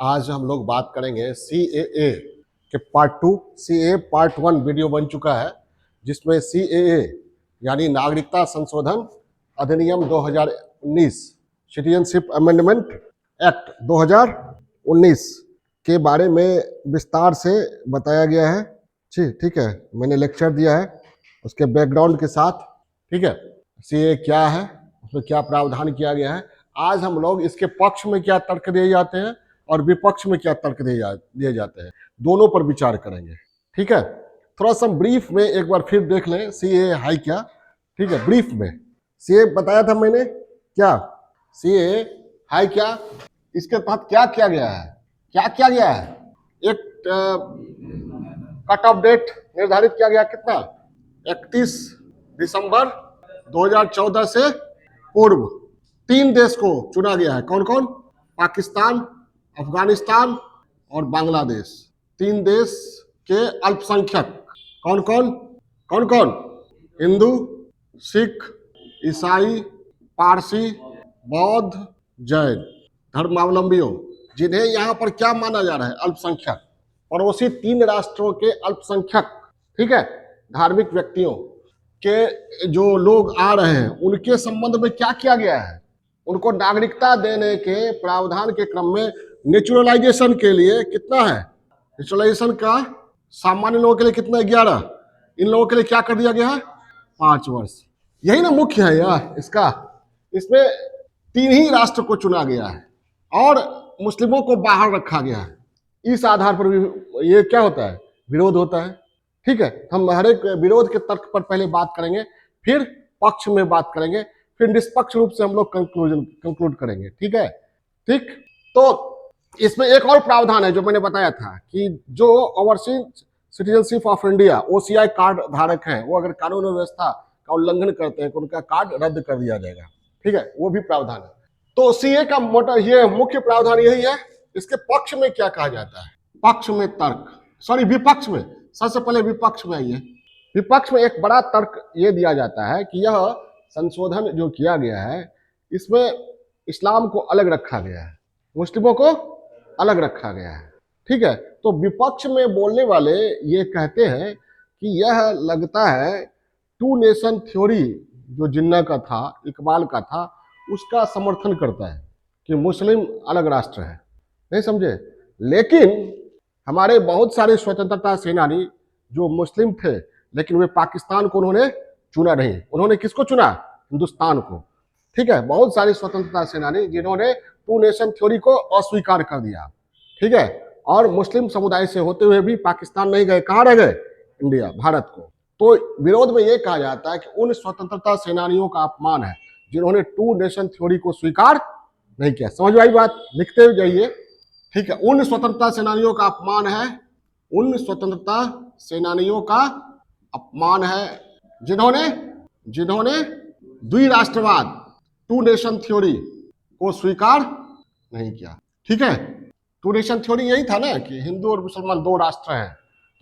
आज हम लोग बात करेंगे सीएए के पार्ट 2। सीएए पार्ट 1 वीडियो बन चुका है, जिसमें सीएए यानी नागरिकता संशोधन अधिनियम 2019 सिटीजनशिप अमेंडमेंट एक्ट 2019 के बारे में विस्तार से बताया गया है। ठीक है, मैंने लेक्चर दिया है उसके बैकग्राउंड के साथ। ठीक है, सीएए क्या है, उसमें क्या प्रावधान किया गया है। आज हम लोग इसके पक्ष में क्या तर्क दिए जाते हैं और विपक्ष में क्या तर्क दिए जाते हैं, दोनों पर विचार करेंगे। ठीक है, थोड़ा सा ब्रीफ में एक बार फिर देख लें सीएए है क्या। ठीक है, ब्रीफ में सीएए बताया था मैंने, क्या सीएए है क्या, इसके तहत क्या किया गया है, क्या किया गया है। एक कट ऑफ डेट निर्धारित किया गया, कितना, 31 दिसंबर 2014 से पूर्व 3 देश को चुना गया है। कौन कौन? पाकिस्तान, अफगानिस्तान और बांग्लादेश। 3 देश के अल्पसंख्यक कौन कौन? कौन कौन? हिंदू, सिख, ईसाई, पारसी, बौद्ध, जैन धर्मावलंबियों, जिन्हें यहाँ पर क्या माना जा रहा है? अल्पसंख्यक। पड़ोसी 3 राष्ट्रों के अल्पसंख्यक, ठीक है, धार्मिक व्यक्तियों के जो लोग आ रहे हैं, उनके संबंध में क्या किया गया है? उनको नागरिकता देने के प्रावधान के क्रम में नेचुरलाइजेशन के लिए कितना है? नेचुरलाइजेशन का सामान्य लोगों के लिए कितना? 11। इन लोगों के लिए क्या कर दिया गया है? 5 वर्ष। यही ना मुख्य है यार इसका। इसमें 3 ही राष्ट्र को चुना गया है और मुस्लिमों को बाहर रखा गया है। इस आधार पर भी ये क्या होता है? विरोध होता है। ठीक है, हम हर एक विरोध के तर्क पर पहले बात करेंगे, फिर पक्ष में बात करेंगे, फिर निष्पक्ष रूप से हम लोग कंक्लूड करेंगे। ठीक है, ठीक। तो इसमें एक और प्रावधान है जो मैंने बताया था कि जो overseas citizenship of India OCI card धारक हैं, वो अगर कानून और व्यवस्था का उल्लंघन करते हैं तो उनका कार्ड रद्द कर दिया जाएगा। ठीक है, वो भी प्रावधान है। तो सीए का मोटा ये मुख्य प्रावधान यही है। इसके पक्ष में क्या कहा जाता है? पक्ष में तर्क, सॉरी विपक्ष में, सबसे पहले विपक्ष में आइए। विपक्ष में एक बड़ा तर्क ये दिया जाता है कि यह संशोधन जो किया गया है, इसमें इस्लाम को अलग रखा गया है, मुस्लिमों को अलग रखा गया है। ठीक है, तो विपक्ष में बोलने वाले ये कहते हैं कि यह लगता है 2 नेशन थ्योरी जो जिन्ना का था, इकबाल का था, उसका समर्थन करता है कि मुस्लिम अलग राष्ट्र है। नहीं समझे? लेकिन हमारे बहुत सारे स्वतंत्रता सेनानी जो मुस्लिम थे, लेकिन वे पाकिस्तान को उन्होंने चुना नहीं। उन्होंने किसको चुना? हिंदुस्तान को। ठीक है, बहुत सारे स्वतंत्रता सेनानी जिन्होंने 2 नेशन थ्योरी को अस्वीकार कर दिया। ठीक है, और मुस्लिम समुदाय से होते हुए भी पाकिस्तान नहीं गए, कहाँ रह गए? इंडिया, भारत को। तो विरोध में यह कहा जाता है कि उन स्वतंत्रता सेनानियों का अपमान है जिन्होंने 2 नेशन थ्योरी को स्वीकार नहीं किया। समझ में आई बात? लिखते हुए जाइए। ठीक है, उन स्वतंत्रता सेनानियों का अपमान है, उन स्वतंत्रता सेनानियों का अपमान है जिन्होंने द्विराष्ट्रवाद 2 नेशन थ्योरी को स्वीकार नहीं किया। ठीक है, 2 नेशन थ्योरी यही था ना कि हिंदू और मुसलमान 2 राष्ट्र हैं,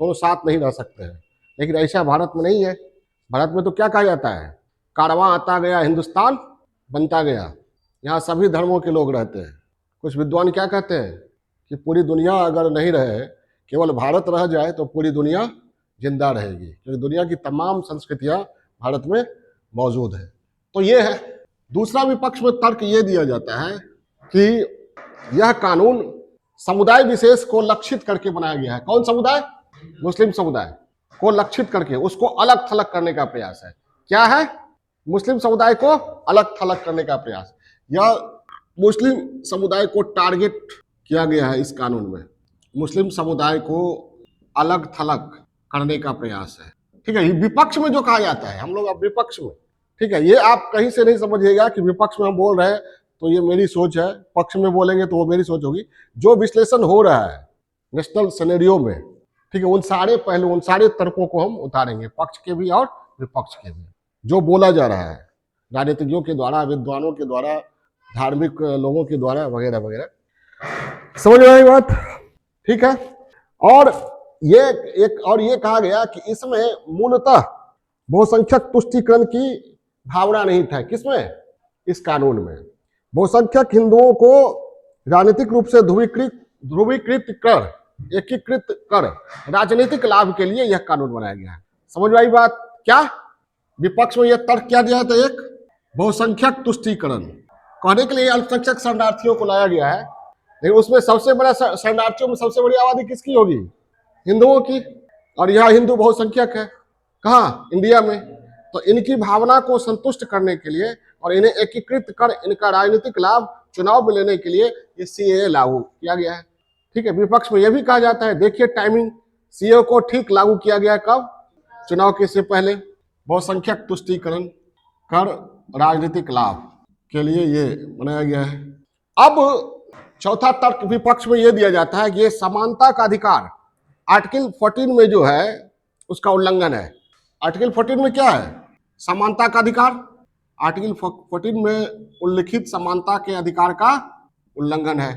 दोनों साथ नहीं रह सकते हैं। लेकिन ऐसा भारत में नहीं है। भारत में तो क्या कहा जाता है? कारवां आता गया, हिंदुस्तान बनता गया। यहाँ सभी धर्मों के लोग रहते हैं। कुछ विद्वान क्या कहते हैं कि पूरी दुनिया अगर नहीं रहे, केवल भारत रह जाए तो पूरी दुनिया जिंदा रहेगी, क्योंकि दुनिया की तमाम संस्कृतियां भारत में मौजूद है। तो ये है। दूसरा विपक्ष में तर्क ये दिया जाता है कि यह कानून समुदाय विशेष को लक्षित करके बनाया गया है। कौन समुदाय? मुस्लिम समुदाय को लक्षित करके उसको अलग थलग करने का प्रयास है। क्या है? मुस्लिम समुदाय को अलग थलग करने का प्रयास। यह मुस्लिम समुदाय को टारगेट किया गया है इस कानून में। मुस्लिम समुदाय को अलग थलग करने का प्रयास है। ठीक है, ये विपक्ष में जो कहा जाता है, हम लोग अब विपक्ष में। ठीक है, ये आप कहीं से नहीं समझिएगा कि विपक्ष में हम बोल रहे हैं तो ये मेरी सोच है, पक्ष में बोलेंगे तो वो मेरी सोच होगी। जो विश्लेषण हो रहा है नेशनल सिनेरियो में, ठीक है, उन सारे पहलू, उन सारे तर्कों को हम उतारेंगे, पक्ष के भी और विपक्ष के भी। जो बोला जा रहा है राजनीतिज्ञों के द्वारा, विद्वानों के द्वारा, धार्मिक लोगों के द्वारा, वगैरह वगैरह। समझ में आई बात? ठीक है, और ये कहा गया कि इसमें मूलतः बहुसंख्यक तुष्टीकरण की भावना नहीं था। किसमें? इस कानून में बहुसंख्यक हिंदुओं को राजनीतिक रूप से ध्रुवीकृत ध्रुवीकृत कर, एकीकृत कर राजनीतिक लाभ के लिए यह कानून बनाया गया है। समझ में आई बात? क्या विपक्ष में यह तर्क क्या दिया था? एक बहुसंख्यक तुष्टीकरण कहने के लिए अल्पसंख्यक शरणार्थियों को लाया गया है, लेकिन उसमें सबसे बड़ा शरणार्थियों में सबसे बड़ी आबादी किसकी होगी? हिंदुओं की। और यह हिंदू बहुसंख्यक है कहाँ? इंडिया में। तो इनकी भावना को संतुष्ट करने के लिए और इन्हें एकीकृत कर इनका राजनीतिक लाभ चुनाव में लेने के लिए ये सीएए लागू किया गया है। ठीक है, विपक्ष में यह भी कहा जाता है, देखिए टाइमिंग, सीएए को ठीक लागू किया गया कब? चुनाव के से पहले। बहुसंख्यक तुष्टीकरण कर राजनीतिक लाभ के लिए ये बनाया गया है। अब चौथा तर्क विपक्ष में यह दिया जाता है कि ये समानता का अधिकार आर्टिकल 14 में जो है उसका उल्लंघन है। आर्टिकल 14 में क्या है? समानता का अधिकार। आर्टिकल 14 में उल्लिखित समानता के अधिकार का उल्लंघन है।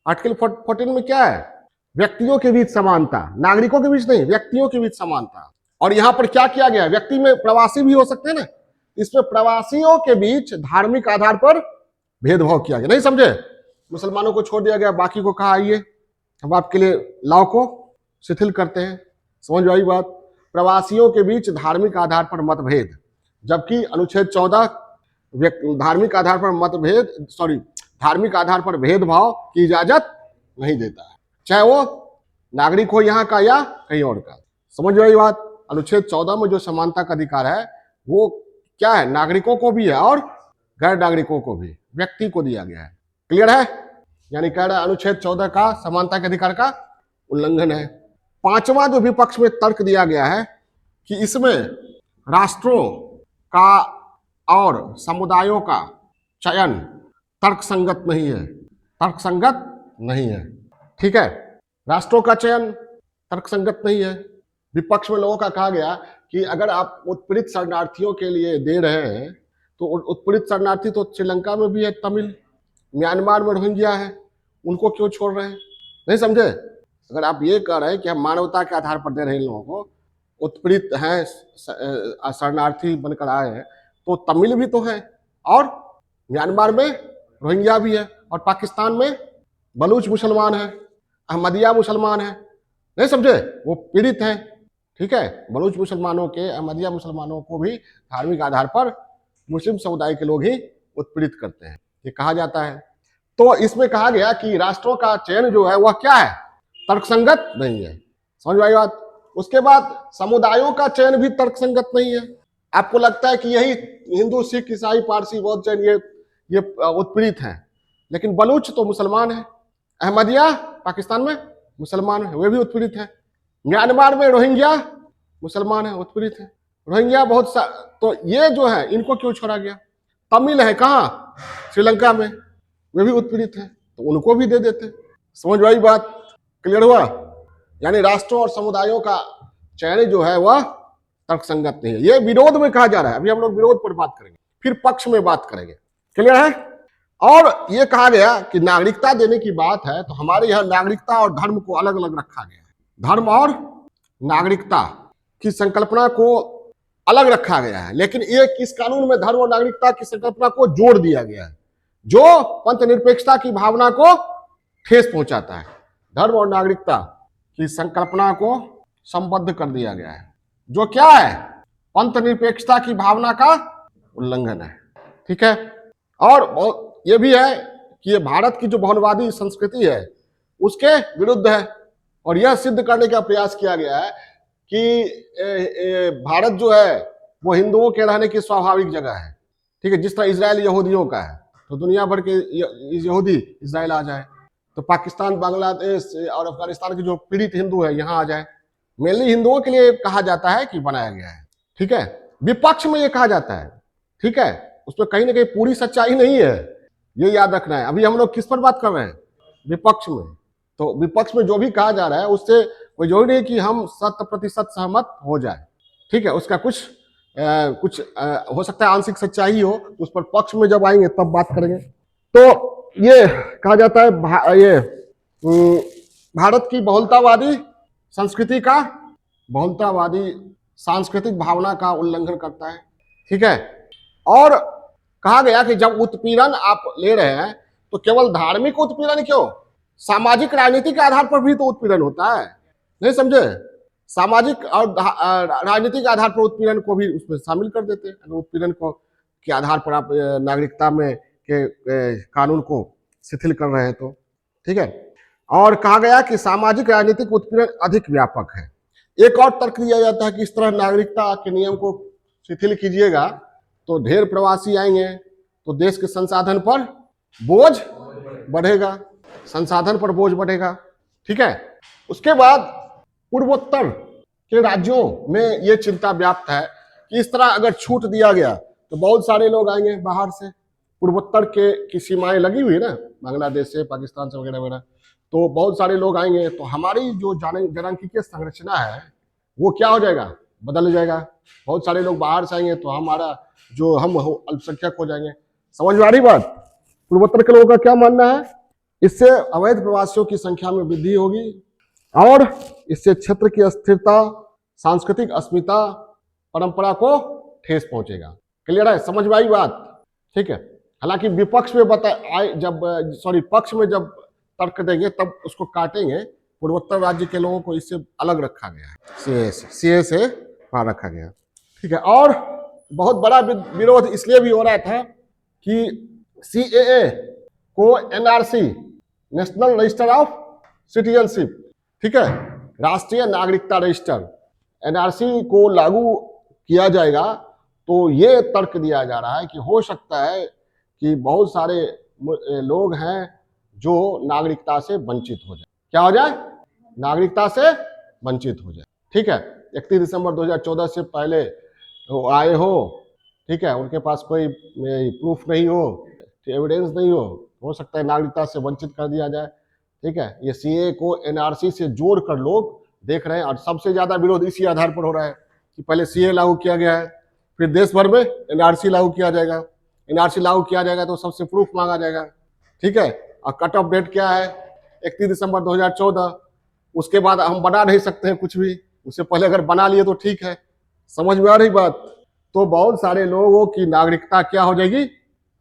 आर्टिकल 14 में क्या है? व्यक्तियों के बीच समानता, नागरिकों के बीच नहीं, व्यक्तियों के बीच समानता। और यहां पर क्या किया गया? व्यक्ति में प्रवासी भी हो सकते हैं ना, इसमें प्रवासियों के बीच धार्मिक आधार पर भेदभाव किया गया। नहीं समझे? मुसलमानों को छोड़ दिया गया, बाकी को कहा आइए हम आपके लिए लॉ को शिथिल करते हैं। समझ में आई बात? प्रवासियों के बीच धार्मिक आधार पर मतभेद, जबकि अनुच्छेद 14 धार्मिक आधार पर धार्मिक आधार पर भेदभाव की इजाजत नहीं देता है, चाहे वो नागरिक हो यहाँ का या कहीं और का। समझ में आई बात? अनुच्छेद 14 में जो समानता का अधिकार है वो क्या है? नागरिकों को भी है और गैर नागरिकों को भी, व्यक्ति को दिया गया है। क्लियर है? यानी कह रहा है अनुच्छेद 14 का समानता के अधिकार का उल्लंघन है। पांचवा जो विपक्ष में तर्क दिया गया है कि इसमें राष्ट्रों का और समुदायों का चयन तर्कसंगत नहीं है। तर्कसंगत नहीं है। ठीक है, राष्ट्रों का चयन तर्कसंगत नहीं है। विपक्ष में लोगों का कहा गया कि अगर आप उत्पीड़ित शरणार्थियों के लिए दे रहे हैं तो उत्पीड़ित शरणार्थी तो श्रीलंका में भी है, तमिल, म्यांमार में रोहिंग्या है, उनको क्यों छोड़ रहे हैं? नहीं समझे? अगर आप ये कह रहे हैं कि हम मानवता के आधार पर दे रहे हैं लोगों को, उत्पीड़ित हैं, शरणार्थी बनकर आए हैं, तो तमिल भी तो है और म्यांमार में रोहिंग्या भी है और पाकिस्तान में बलूच मुसलमान है, अहमदिया मुसलमान है। नहीं समझे? वो पीड़ित हैं। ठीक है, बलूच मुसलमानों के, अहमदिया मुसलमानों को भी धार्मिक आधार पर मुस्लिम समुदाय के लोग ही उत्पीड़ित करते हैं, ये कहा जाता है। तो इसमें कहा गया कि राष्ट्रों का चयन जो है वह क्या है? तर्कसंगत नहीं है। समझ में आई बात? उसके बाद समुदायों का चयन भी तर्कसंगत नहीं है। आपको लगता है कि यही हिंदू, सिख, ईसाई, पारसी, बौद्ध, जैन ये उत्पीड़ित हैं, लेकिन बलूच तो मुसलमान है, अहमदिया पाकिस्तान में मुसलमान है, वे भी उत्पीड़ित हैं। म्यांमार में रोहिंग्या मुसलमान है, उत्पीड़ित है। रोहिंग्या तो ये जो है इनको क्यों छोड़ा गया? तमिल है कहाँ? श्रीलंका में, वे भी उत्पीड़ित हैं, तो उनको भी दे देते। समझ में आई बात? क्लियर हुआ? यानी राष्ट्रों और समुदायों का चयन जो है वह तर्कसंगत नहीं है। ये विरोध में कहा जा रहा है। अभी हम लोग विरोध पर बात करेंगे, फिर पक्ष में बात करेंगे। क्लियर है? और ये कहा गया कि नागरिकता देने की बात है तो हमारे यहाँ नागरिकता और धर्म को अलग अलग रखा गया है। धर्म और नागरिकता की संकल्पना को अलग रखा गया है, लेकिन एक इस कानून में धर्म और नागरिकता की संकल्पना को जोड़ दिया गया है, जो पंथ निरपेक्षता की भावना को ठेस पहुंचाता है। धर्म और नागरिकता की संकल्पना को संबद्ध कर दिया गया है, जो क्या है? पंथ निरपेक्षता की भावना का उल्लंघन है। ठीक है, और ये भी है कि ये भारत की जो बहुलवादी संस्कृति है उसके विरुद्ध है, और यह सिद्ध करने का प्रयास किया गया है कि भारत जो है वो हिंदुओं के रहने की स्वाभाविक जगह है। ठीक है, जिस तरह इजराइल यहूदियों का है, तो दुनिया भर के यहूदी इजराइल आ जाए, तो पाकिस्तान, बांग्लादेश और अफगानिस्तान के जो पीड़ित हिंदू है यहाँ आ जाए। मेनली हिंदुओं के लिए कहा जाता है कि बनाया गया है। ठीक है, विपक्ष में ये कहा जाता है। ठीक है, उसमें कहीं ना कहीं पूरी सच्चाई नहीं है, ये याद रखना है। अभी हम लोग किस पर बात कर रहे हैं? विपक्ष में। तो विपक्ष में जो भी कहा जा रहा है उससे कोई जरूरी नहीं कि हम 100% सहमत हो जाए। ठीक है, उसका कुछ हो सकता है आंशिक सच्चाई हो, तो उस पर पक्ष में जब आएंगे तब बात करेंगे। तो ये कहा जाता है ये भारत की बहुलतावादी संस्कृति का, बहुलतावादी सांस्कृतिक भावना का उल्लंघन करता है। ठीक है, और कहा गया कि जब उत्पीड़न आप ले रहे हैं तो केवल धार्मिक उत्पीड़न क्यों, सामाजिक राजनीति के आधार पर भी तो उत्पीड़न होता है, नहीं समझे? सामाजिक और राजनीतिक आधार पर उत्पीड़न को भी उसमें शामिल कर देते हैं। अगर उत्पीड़न को के आधार पर आप नागरिकता में के कानून को शिथिल कर रहे हैं तो ठीक है। और कहा गया कि सामाजिक राजनीतिक उत्पीड़न अधिक व्यापक है। एक और तर्क दिया जाता है कि इस तरह नागरिकता के नियम को शिथिल कीजिएगा तो ढेर प्रवासी आएंगे तो देश के संसाधन पर बोझ बढ़ेगा, संसाधन पर बोझ बढ़ेगा, ठीक है। उसके बाद पूर्वोत्तर के राज्यों में ये चिंता व्याप्त है कि इस तरह अगर छूट दिया गया तो बहुत सारे लोग आएंगे बाहर से। पूर्वोत्तर के की सीमाएं लगी हुई ना, बांग्लादेश से, पाकिस्तान से वगैरह वगैरह, तो बहुत सारे लोग आएंगे तो हमारी जो जनसांख्यिकीय संरचना है वो क्या हो जाएगा, बदल जाएगा। बहुत सारे लोग बाहर से आएंगे तो हमारा जो हम अल्पसंख्यक हो जाएंगे। समझ में आ रही बात? पूर्वोत्तर के लोगों का क्या मानना है, इससे अवैध प्रवासियों की संख्या में वृद्धि होगी और इससे क्षेत्र की अस्थिरता, सांस्कृतिक अस्मिता, परंपरा को ठेस पहुंचेगा। क्लियर है? समझ में आई बात? ठीक है। हालांकि विपक्ष में पक्ष में जब तर्क देंगे तब उसको काटेंगे। पूर्वोत्तर राज्य के लोगों को इससे अलग रखा गया है, सीए से वहां रखा गया, ठीक है। और बहुत बड़ा विरोध इसलिए भी हो रहा था कि सीएए को NRC, national register of citizenship, ठीक है, राष्ट्रीय नागरिकता रजिस्टर, एनआरसी को लागू किया जाएगा तो ये तर्क दिया जा रहा है कि हो सकता है कि बहुत सारे लोग हैं जो नागरिकता से वंचित हो जाए। क्या हो जाए? नागरिकता से वंचित हो जाए, ठीक है। 31 दिसंबर 2014 से पहले वो आए हो, ठीक है, उनके पास कोई प्रूफ नहीं हो, एविडेंस नहीं हो सकता है नागरिकता से वंचित कर दिया जाए, ठीक है। ये सीए को एनआरसी से जोड़कर लोग देख रहे हैं और सबसे ज्यादा विरोध इसी आधार पर हो रहा है कि पहले सीए लागू किया गया है, फिर देश भर में एनआरसी लागू किया जाएगा। एनआरसी लागू किया जाएगा तो सबसे प्रूफ मांगा जाएगा, ठीक है। और कट ऑफ डेट क्या है? 31 दिसंबर 2014। उसके बाद हम बना नहीं सकते हैं कुछ भी, उससे पहले अगर बना लिए तो ठीक है। समझ में आ रही बात? तो बहुत सारे लोगों की नागरिकता क्या हो जाएगी,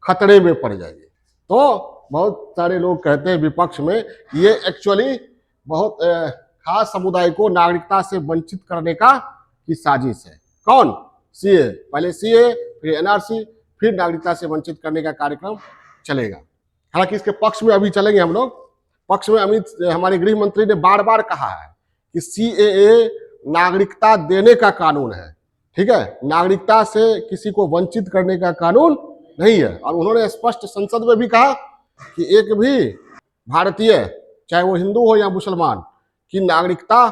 खतरे में पड़ जाएगी। तो बहुत सारे लोग कहते हैं विपक्ष में ये एक्चुअली बहुत खास समुदाय को नागरिकता से वंचित करने का की साजिश है। कौन? सीए, पहले सीए फिर एनआरसी फिर नागरिकता से वंचित करने का कार्यक्रम चलेगा। हालांकि इसके पक्ष में अभी चलेंगे हम लोग। पक्ष में हमारे गृह मंत्री ने बार बार कहा है कि सीएए नागरिकता देने का कानून है, ठीक है, नागरिकता से किसी को वंचित करने का कानून नहीं है। और उन्होंने स्पष्ट संसद में भी कहा कि एक भी भारतीय, चाहे वो हिंदू हो या मुसलमान, की नागरिकता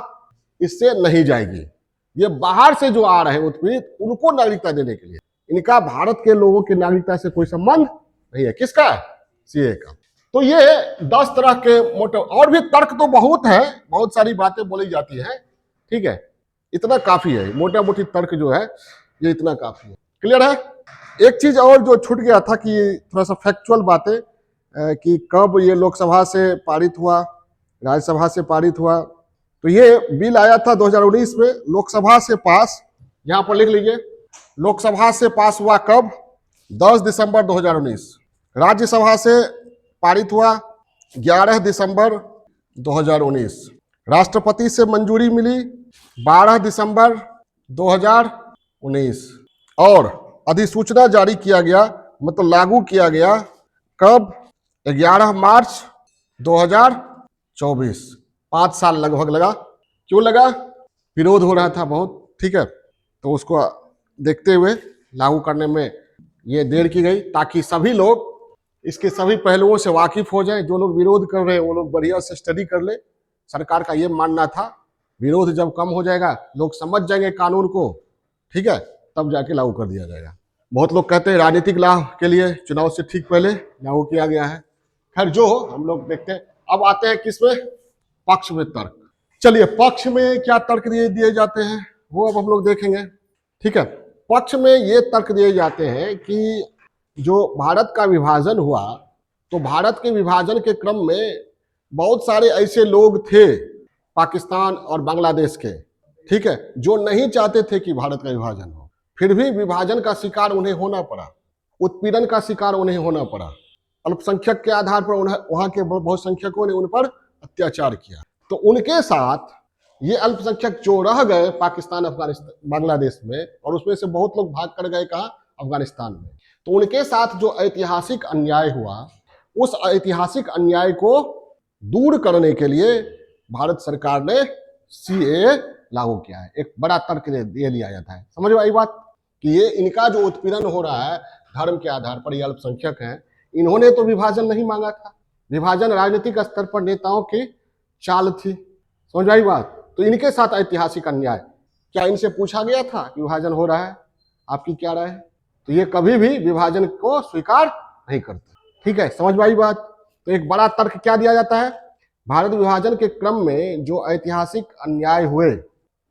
इससे नहीं जाएगी। ये बाहर से जो आ रहे हैं उत्पीड़ित, उनको नागरिकता देने के लिए, इनका भारत के लोगों की नागरिकता से कोई संबंध नहीं है। किसका? सीए का। तो ये 10 तरह के मोटे, और भी तर्क तो बहुत है, बहुत सारी बातें बोली जाती है, ठीक है, इतना काफी है। मोटा मोटी तर्क जो है ये इतना काफी है। क्लियर है? एक चीज और जो छूट गया था कि थोड़ा सा फैक्चुअल बातें कि कब ये लोकसभा से पारित हुआ, राज्यसभा से पारित हुआ। तो ये बिल आया था 2019 में, लोकसभा से पास, यहां पर लिख लीजिए, लोकसभा से पास हुआ कब? 10 दिसंबर 2019। राज्यसभा से पारित हुआ 11 दिसंबर 2019। राष्ट्रपति से मंजूरी मिली 12 दिसंबर 2019 और अधिसूचना जारी किया गया, मतलब लागू किया गया कब? 11 मार्च 2024। 5 साल लगभग लगा। क्यों लगा? विरोध हो रहा था बहुत, ठीक है, तो उसको देखते हुए लागू करने में ये देर की गई ताकि सभी लोग इसके सभी पहलुओं से वाकिफ हो जाएं। जो लोग विरोध कर रहे हैं वो लोग बढ़िया से स्टडी कर ले। सरकार का ये मानना था विरोध जब कम हो जाएगा, लोग समझ जाएंगे कानून को, ठीक है, तब जाके लागू कर दिया जाएगा। बहुत लोग कहते हैं राजनीतिक लाभ के लिए चुनाव से ठीक पहले लागू किया गया है। खैर जो हो, हम लोग देखते हैं। अब आते हैं किसमें? पक्ष में तर्क। चलिए, पक्ष में क्या तर्क दिए जाते हैं वो अब हम लोग देखेंगे, ठीक है। पक्ष में ये तर्क दिए जाते हैं कि जो भारत का विभाजन हुआ, तो भारत के विभाजन के क्रम में बहुत सारे ऐसे लोग थे पाकिस्तान और बांग्लादेश के, ठीक है, जो नहीं चाहते थे कि भारत का विभाजन हो, फिर भी विभाजन का शिकार उन्हें होना पड़ा, उत्पीड़न का शिकार उन्हें होना पड़ा, अल्पसंख्यक के आधार पर वहां के बहुसंख्यकों ने उन पर अत्याचार किया। तो उनके साथ ये अल्पसंख्यक जो रह गए पाकिस्तान, अफगानिस्तान, बांग्लादेश में, और उसमें से बहुत लोग भाग कर गए कहा, अफगानिस्तान में। तो उनके साथ जो ऐतिहासिक अन्याय हुआ, उस ऐतिहासिक अन्याय को दूर करने के लिए भारत सरकार ने सीएए लागू किया है। एक बड़ा तर्क ये दिया जाता है, समझ में आई बात, कि ये इनका जो उत्पीड़न हो रहा है धर्म के आधार पर, ये अल्पसंख्यक हैं, इन्होंने तो विभाजन नहीं मांगा था। विभाजन राजनीतिक स्तर पर नेताओं की चाल थी, समझ में आई बात। तो इनके साथ ऐतिहासिक अन्याय, क्या इनसे पूछा गया था कि विभाजन हो रहा है, आपकी क्या राय है? तो ये कभी भी विभाजन को स्वीकार नहीं करते, ठीक है, समझ में आई बात। तो एक बड़ा तर्क क्या दिया जाता है, भारत विभाजन के क्रम में जो ऐतिहासिक अन्याय हुए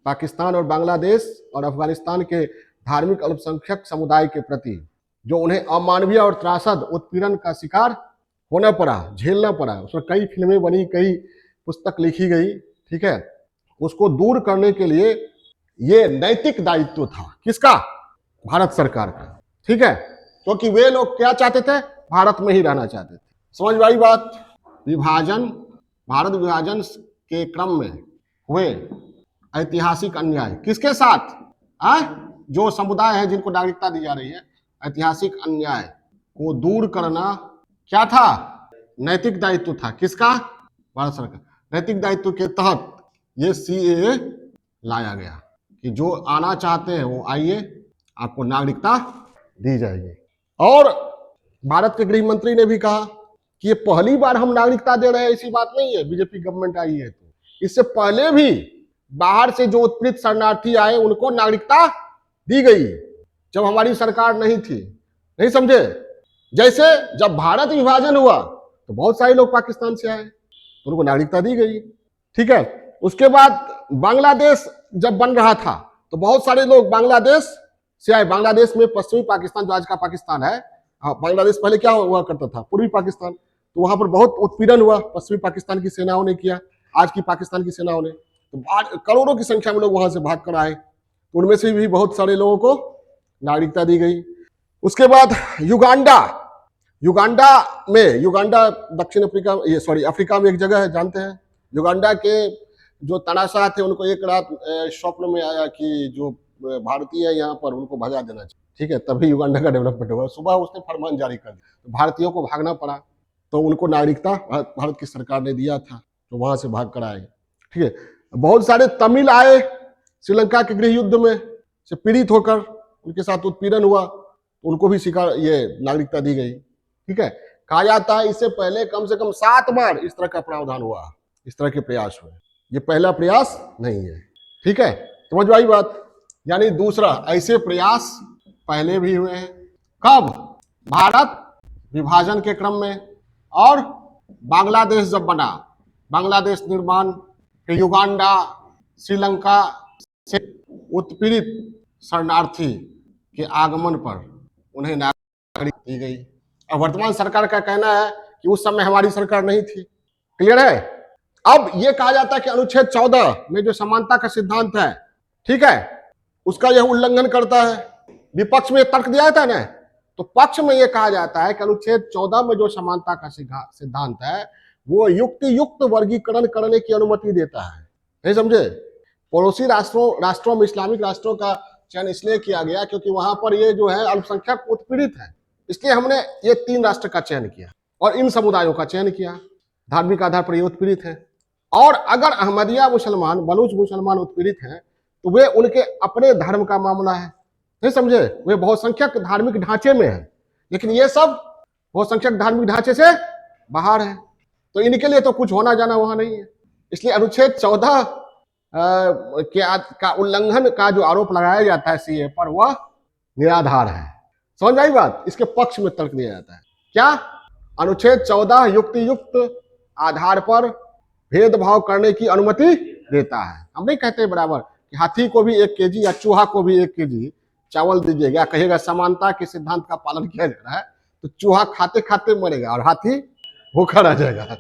पाकिस्तान और बांग्लादेश और अफगानिस्तान के धार्मिक अल्पसंख्यक समुदाय के प्रति, जो उन्हें अमानवीय और त्रासद उत्पीड़न का शिकार होना पड़ा, झेलना पड़ा, उसमें कई फिल्में बनी, कई पुस्तक लिखी गई, ठीक है, उसको दूर करने के लिए ये नैतिक दायित्व था किसका, भारत सरकार का, ठीक है, क्योंकि वे लोग क्या चाहते थे, भारत में ही रहना चाहते थे, समझ में आई बात। विभाजन, भारत विभाजन के क्रम में हुए ऐतिहासिक अन्याय किसके साथ, जो समुदाय है जिनको नागरिकता दी जा रही है, ऐतिहासिक अन्याय को दूर करना क्या था, नैतिक दायित्व था किसका, भारत सरकार। नैतिक दायित्व के तहत ये सीएए लाया गया कि जो आना चाहते हैं वो आइए, आपको नागरिकता दी जाएगी। और भारत के गृह मंत्री ने भी कहा कि ये पहली बार हम नागरिकता दे रहे हैं, ऐसी बात नहीं है, बीजेपी गवर्नमेंट आई है। तो इससे पहले भी बाहर से जो उत्पीड़ित शरणार्थी आए उनको नागरिकता दी गई जब हमारी सरकार नहीं थी, नहीं समझे। जैसे जब भारत विभाजन हुआ तो बहुत सारे लोग पाकिस्तान से आए, तो उनको नागरिकता दी गई, ठीक है। उसके बाद बांग्लादेश जब बन रहा था तो बहुत सारे लोग बांग्लादेश से आए। बांग्लादेश में पश्चिमी पाकिस्तान जो आज का पाकिस्तान है, बांग्लादेश पहले क्या हुआ करता था, पूर्वी पाकिस्तान, तो वहां पर बहुत उत्पीड़न हुआ, पश्चिमी पाकिस्तान की सेनाओं ने किया, आज की पाकिस्तान की सेनाओं ने, तो करोड़ों की संख्या में लोग वहां से भाग कर आए, तो उनमें से भी बहुत सारे लोगों को नागरिकता दी गई। उसके बाद युगांडा दक्षिण अफ्रीका, ये सॉरी अफ्रीका में एक जगह है, जानते हैं। युगांडा के जो तानाशाह थे उनको एक रात स्वप्न में आया कि जो भारतीय है यहाँ पर उनको भगा देना चाहिए, ठीक है, तभी युगांडा का डेवलपमेंट हुआ। सुबह उसने फरमान जारी कर दिया, तो भारतीयों को भागना पड़ा, तो उनको नागरिकता भारत की सरकार ने दिया था, तो वहां से भाग कर आए, ठीक है। बहुत सारे तमिल आए श्रीलंका के गृह युद्ध में से पीड़ित होकर, उनके साथ उत्पीड़न हुआ, उनको भी ये नागरिकता दी गई, ठीक है। कहा जाता है इससे पहले कम से कम 7 बार इस तरह का प्रावधान हुआ, इस तरह के प्रयास हुए, ये पहला प्रयास नहीं है, ठीक है, समझ में आई बात। यानी दूसरा, ऐसे प्रयास पहले भी हुए हैं, कब, भारत विभाजन के क्रम में, और बांग्लादेश जब बना, बांग्लादेश निर्माण, युगांडा, श्रीलंका से उत्पीड़ित शरणार्थी के आगमन पर उन्हें नागरिकता दी गई। और वर्तमान सरकार का कहना है कि उस समय हमारी सरकार नहीं थी, क्लियर है। अब यह कहा जाता है कि अनुच्छेद 14 में जो समानता का सिद्धांत है, ठीक है, उसका यह उल्लंघन करता है। विपक्ष में तर्क दिया जाता है ना, तो पक्ष में यह कहा जाता है कि अनुच्छेद 14 में जो समानता का सिद्धांत है वो युक्त वर्गीकरण करने की अनुमति देता है, नहीं समझे। पड़ोसी राष्ट्रों में इस्लामिक राष्ट्रों का चयन इसलिए किया गया क्योंकि वहां पर ये जो है अल्पसंख्यक उत्पीड़ित है, इसलिए हमने ये 3 राष्ट्र का चयन किया और इन समुदायों का चयन किया, धार्मिक आधार पर ये उत्पीड़ित है। और अगर अहमदिया मुसलमान, बलूच मुसलमान उत्पीड़ित हैं तो वे उनके अपने धर्म का मामला है, नहीं समझे, वे बहुसंख्यक धार्मिक ढांचे में है, लेकिन ये सब बहुसंख्यक धार्मिक ढांचे से बाहर है, तो इनके लिए तो कुछ होना जाना वहां नहीं है। इसलिए अनुच्छेद 14 का उल्लंघन का जो आरोप लगाया जाता है सीए पर, वह निराधार है, समझ आई बात। इसके पक्ष में तर्क दिया जाता है, क्या, अनुच्छेद 14 युक्त आधार पर भेदभाव करने की अनुमति देता है। हम नहीं कहते बराबर कि हाथी को भी 1 केजी या चूहा को भी 1 केजी चावल दीजिएगा, कहेगा समानता के सिद्धांत का पालन किया जा रहा है, तो चूहा खाते खाते मरेगा और हाथी भूखा रह जाएगा,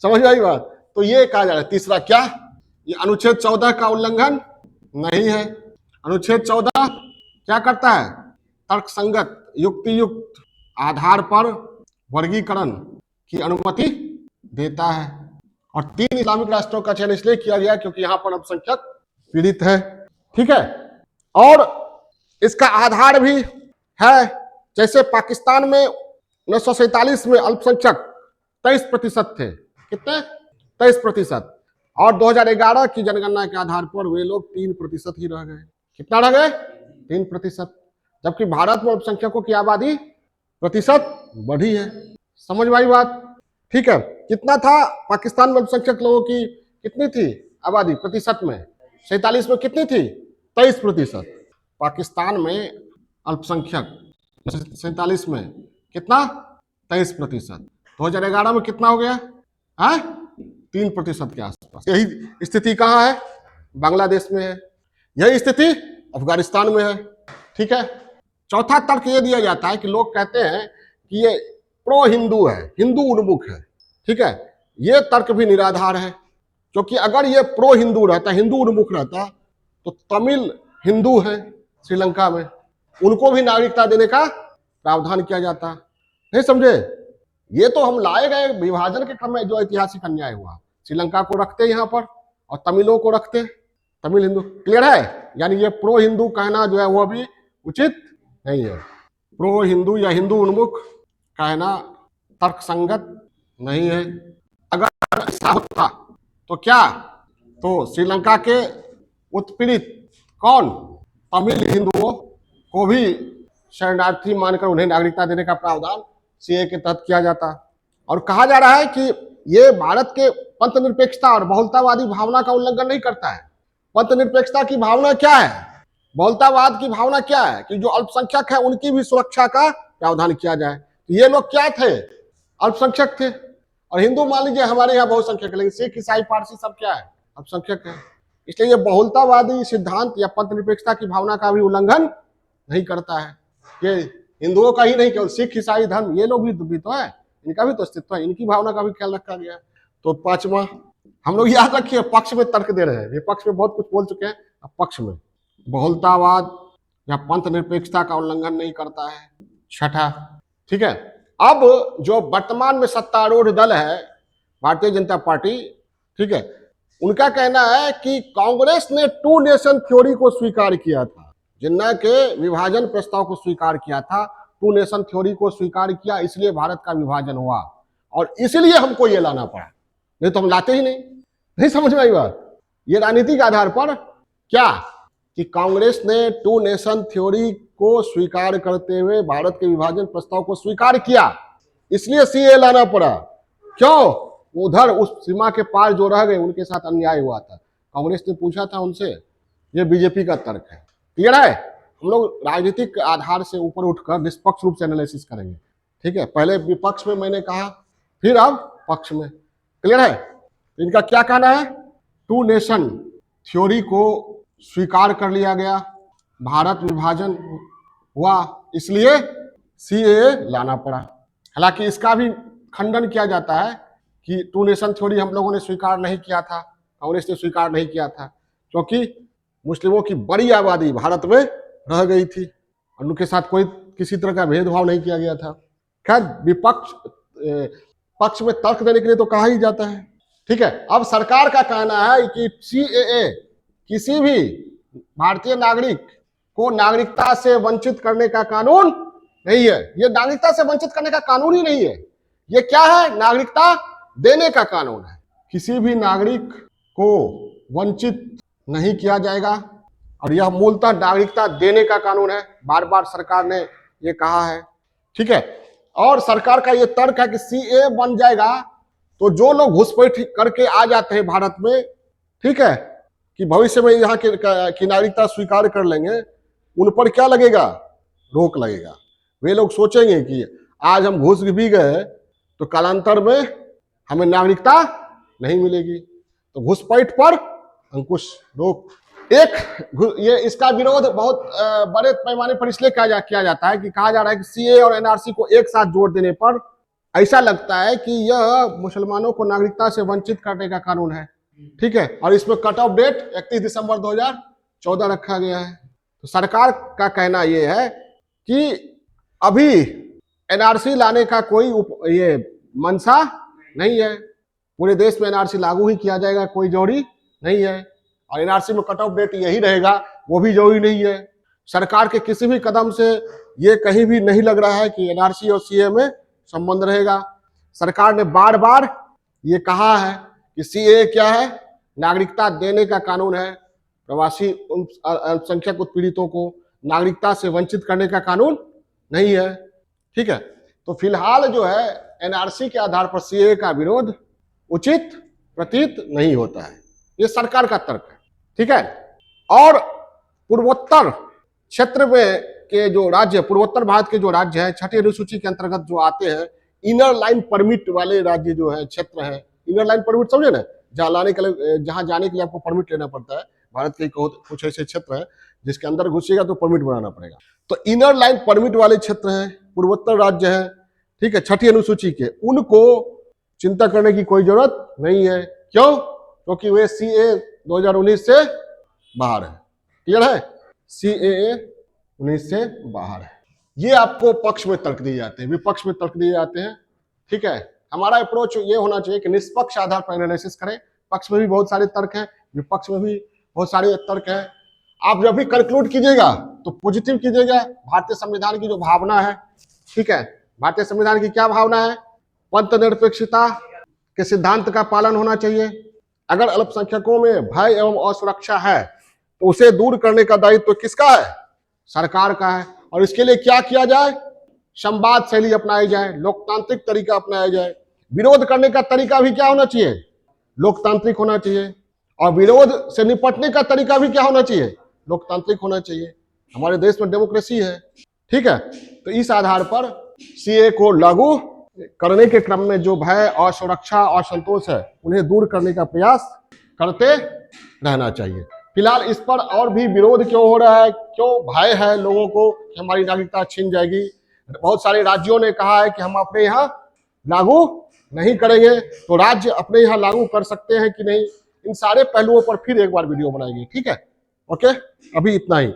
समझ आई बात। तो ये कहा जा रहा है। तीसरा क्या, ये अनुच्छेद 14 का उल्लंघन नहीं है। अनुच्छेद 14 क्या करता है, तर्कसंगत युक्तियुक्त आधार पर वर्गीकरण की अनुमति देता है। और 3 इस्लामिक राष्ट्रों का चयन इसलिए किया गया क्योंकि यहां पर अल्पसंख्यक पीड़ित है। ठीक है, और इसका आधार भी है, जैसे पाकिस्तान में 1947 में अल्पसंख्यक 23% थे। कितने? 23%। और 2011 की जनगणना के आधार पर वे लोग 3% ही रह गए। कितना रह गए? 3%। जबकि भारत में अल्पसंख्यकों की आबादी प्रतिशत बढ़ी है। समझ में आई बात? ठीक है, कितना था पाकिस्तान में अल्पसंख्यक लोगों की? कितनी थी आबादी प्रतिशत में? 47 में कितनी थी? 23%। पाकिस्तान में अल्पसंख्यक 47 में कितना? 23%। 2011 में कितना हो गया? 3% के आसपास। यही स्थिति कहाँ है? बांग्लादेश में है। यही स्थिति अफगानिस्तान में है। ठीक है, चौथा तर्क ये दिया जाता है कि लोग कहते हैं कि ये प्रो हिंदू है, हिंदू उन्मुख है। ठीक है, ये तर्क भी निराधार है, क्योंकि अगर ये प्रो हिंदू रहता, हिंदू उन्मुख रहता, तो तमिल हिंदू है श्रीलंका में, उनको भी नागरिकता देने का प्रावधान किया जाता। नहीं समझे? ये तो हम लाए गए विभाजन के क्रम में जो ऐतिहासिक अन्याय हुआ। श्रीलंका को रखते यहाँ पर और तमिलों को रखते, तमिल हिंदू। क्लियर है? यानी ये प्रो हिंदू कहना जो है वो भी उचित नहीं है। प्रो हिंदू या हिंदू उन्मुख कहना तर्कसंगत नहीं है। अगर ऐसा होता तो क्या? तो श्रीलंका के उत्पीड़ित कौन? तमिल हिंदुओं को भी शरणार्थी मानकर उन्हें नागरिकता देने का प्रावधान सीए के तहत किया जाता। और कहा जा रहा है कि ये भारत के पंथ निरपेक्षता और बहुलतावादी भावना का उल्लंघन नहीं करता है। पंथ निरपेक्षता की भावना क्या है? बहुलतावाद की भावना क्या है? कि जो अल्पसंख्यक है उनकी भी सुरक्षा का प्रावधान किया जाए। तो ये लोग क्या थे? अल्पसंख्यक थे। और हिंदू मान लीजिए हमारे यहाँ बहुसंख्यक है, लेकिन सिख ईसाई पारसी सब क्या है? अल्पसंख्यक है। इसलिए ये बहुलतावादी सिद्धांत या पंथ निरपेक्षता की भावना का भी उल्लंघन नहीं करता है। ये हिंदुओं का ही नहीं, केवल सिख ईसाई धर्म ये लोग भी तो है, इनका भी तो अस्तित्व है, इनकी भावना का भी ख्याल रखा गया। तो पांचवा, हम लोग याद रखिए पक्ष में तर्क दे रहे हैं, ये पक्ष में बहुत कुछ बोल चुके हैं, अब पक्ष में बहुलतावाद या पंथ निरपेक्षता का उल्लंघन नहीं करता है। छठा, ठीक है, अब जो वर्तमान में सत्तारूढ़ दल है भारतीय जनता पार्टी, ठीक है, उनका कहना है कि कांग्रेस ने 2 नेशन थ्योरी को स्वीकार किया था। जिन्ना के विभाजन प्रस्ताव को स्वीकार किया था, 2 नेशन थ्योरी को स्वीकार किया, इसलिए भारत का विभाजन हुआ और इसलिए हमको ये लाना पड़ा, नहीं तो हम लाते ही नहीं। समझ में आई बात? ये राजनीतिक आधार पर क्या कि कांग्रेस ने 2 नेशन थ्योरी को स्वीकार करते हुए भारत के विभाजन प्रस्ताव को स्वीकार किया, इसलिए सीए लाना पड़ा। क्यों? उधर उस सीमा के पार जो रह गए उनके साथ अन्याय हुआ था। कांग्रेस ने पूछा था उनसे, ये बीजेपी का तर्क है। क्लियर है? हम लोग राजनीतिक आधार से ऊपर उठकर निष्पक्ष रूप से एनालिसिस करेंगे। ठीक है, पहले विपक्ष में मैंने कहा, फिर अब पक्ष में। क्लियर है? इनका क्या कहना है? 2 नेशन थ्योरी को स्वीकार कर लिया गया, भारत विभाजन हुआ, इसलिए सीएए लाना पड़ा। हालांकि इसका भी खंडन किया जाता है कि 2 नेशन थ्योरी हम लोगों ने स्वीकार नहीं किया था, कांग्रेस ने स्वीकार नहीं किया था, क्योंकि मुस्लिमों की बड़ी आबादी भारत में रह गई थी और उनके साथ कोई किसी तरह का भेदभाव नहीं किया गया था। खैर, विपक्ष पक्ष में तर्क देने के लिए तो कहा ही जाता है। ठीक है, अब सरकार का कहना है कि सीएए किसी भी भारतीय नागरिक को नागरिकता से वंचित करने का कानून नहीं है। ये नागरिकता से वंचित करने का कानून ही नहीं है, ये क्या है? नागरिकता देने का कानून है। किसी भी नागरिक को वंचित नहीं किया जाएगा और यह मूलतः नागरिकता देने का कानून है। बार बार सरकार ने ये कहा है। ठीक है, और सरकार का ये तर्क है कि सीए बन जाएगा तो जो लोग घुसपैठ करके आ जाते हैं भारत में, ठीक है, कि भविष्य में यहाँ की नागरिकता स्वीकार कर लेंगे, उन पर क्या लगेगा? रोक लगेगा। वे लोग सोचेंगे कि आज हम घुस भी गए तो कालांतर में हमें नागरिकता नहीं मिलेगी, तो घुसपैठ पर अंकुश, रोक। ये इसका विरोध बहुत बड़े पैमाने पर इसलिए किया जाता है कि कहा जा रहा है कि सीए और एनआरसी को एक साथ जोड़ देने पर ऐसा लगता है कि यह मुसलमानों को नागरिकता से वंचित करने का कानून है। ठीक है, और इसमें कट ऑफ डेट 31 दिसंबर 2014 रखा गया है। तो सरकार का कहना यह है कि अभी एनआरसी लाने का कोई ये मंशा नहीं है। पूरे देश में एनआरसी लागू ही किया जाएगा, कोई जरूरी नहीं है। और एनआरसी में कट ऑफ डेट यही रहेगा, वो भी जरूरी नहीं है। सरकार के किसी भी कदम से ये कहीं भी नहीं लग रहा है कि एनआरसी और सीए में संबंध रहेगा। सरकार ने बार बार ये कहा है कि सीए क्या है, नागरिकता देने का कानून है, प्रवासी अल्पसंख्यक उत्पीड़ितों को नागरिकता से वंचित करने का कानून नहीं है। ठीक है, तो फिलहाल जो है एनआरसी के आधार पर सीए का विरोध उचित प्रतीत नहीं होता है, ये सरकार का तर्क है। ठीक है, और पूर्वोत्तर क्षेत्र में के जो राज्य, पूर्वोत्तर भारत के जो राज्य हैं, छठी अनुसूची के अंतर्गत जो आते हैं, इनर लाइन परमिट वाले राज्य जो है, क्षेत्र है, इनर लाइन परमिट समझे ना, जहाँ लाने के लिए, जहाँ जाने के लिए आपको परमिट लेना पड़ता है। भारत के कुछ ऐसे क्षेत्र है जिसके अंदर घुसेगा तो परमिट बनाना पड़ेगा। तो इनर लाइन परमिट वाले क्षेत्र हैं, पूर्वोत्तर राज्य है, ठीक है, छठी अनुसूची के, उनको चिंता करने की कोई जरूरत नहीं है। क्यों? क्योंकि वे सीए 2019 से बाहर है। क्लियर है? सीएए 19 से बाहर है। ये आपको पक्ष में तर्क दिए जाते हैं, विपक्ष में तर्क दिए जाते हैं। ठीक है, हमारा अप्रोच ये होना चाहिए कि निष्पक्ष आधार पर एनालिसिस करें। पक्ष में भी बहुत सारे तर्क हैं, विपक्ष में भी बहुत सारे तर्क हैं। आप जब भी कंक्लूड कीजिएगा तो पॉजिटिव कीजिएगा। भारतीय संविधान की जो भावना है, ठीक है, भारतीय संविधान की क्या भावना है? पंथ निरपेक्षता के सिद्धांत का पालन होना चाहिए। अगर अल्पसंख्यकों में भय एवं असुरक्षा है तो उसे दूर करने का दायित्व तो किसका है? सरकार का है। और इसके लिए क्या किया जाए? संवाद शैली अपनाई जाए, लोकतांत्रिक तरीका अपनाया जाए। विरोध करने का तरीका भी क्या होना चाहिए? लोकतांत्रिक होना चाहिए। और विरोध से निपटने का तरीका भी क्या होना चाहिए? लोकतांत्रिक होना चाहिए। हमारे देश में डेमोक्रेसी है। ठीक है, तो इस आधार पर सीए को लागू करने के क्रम में जो भय और सुरक्षा और संतोष है, उन्हें दूर करने का प्रयास करते रहना चाहिए। फिलहाल इस पर और भी विरोध क्यों हो रहा है? क्यों भय है लोगों को कि हमारी नागरिकता छीन जाएगी? बहुत सारे राज्यों ने कहा है कि हम अपने यहाँ लागू नहीं करेंगे। तो राज्य अपने यहाँ लागू कर सकते हैं कि नहीं, इन सारे पहलुओं पर फिर एक बार वीडियो बनाएंगे। ठीक है, ओके, अभी इतना ही।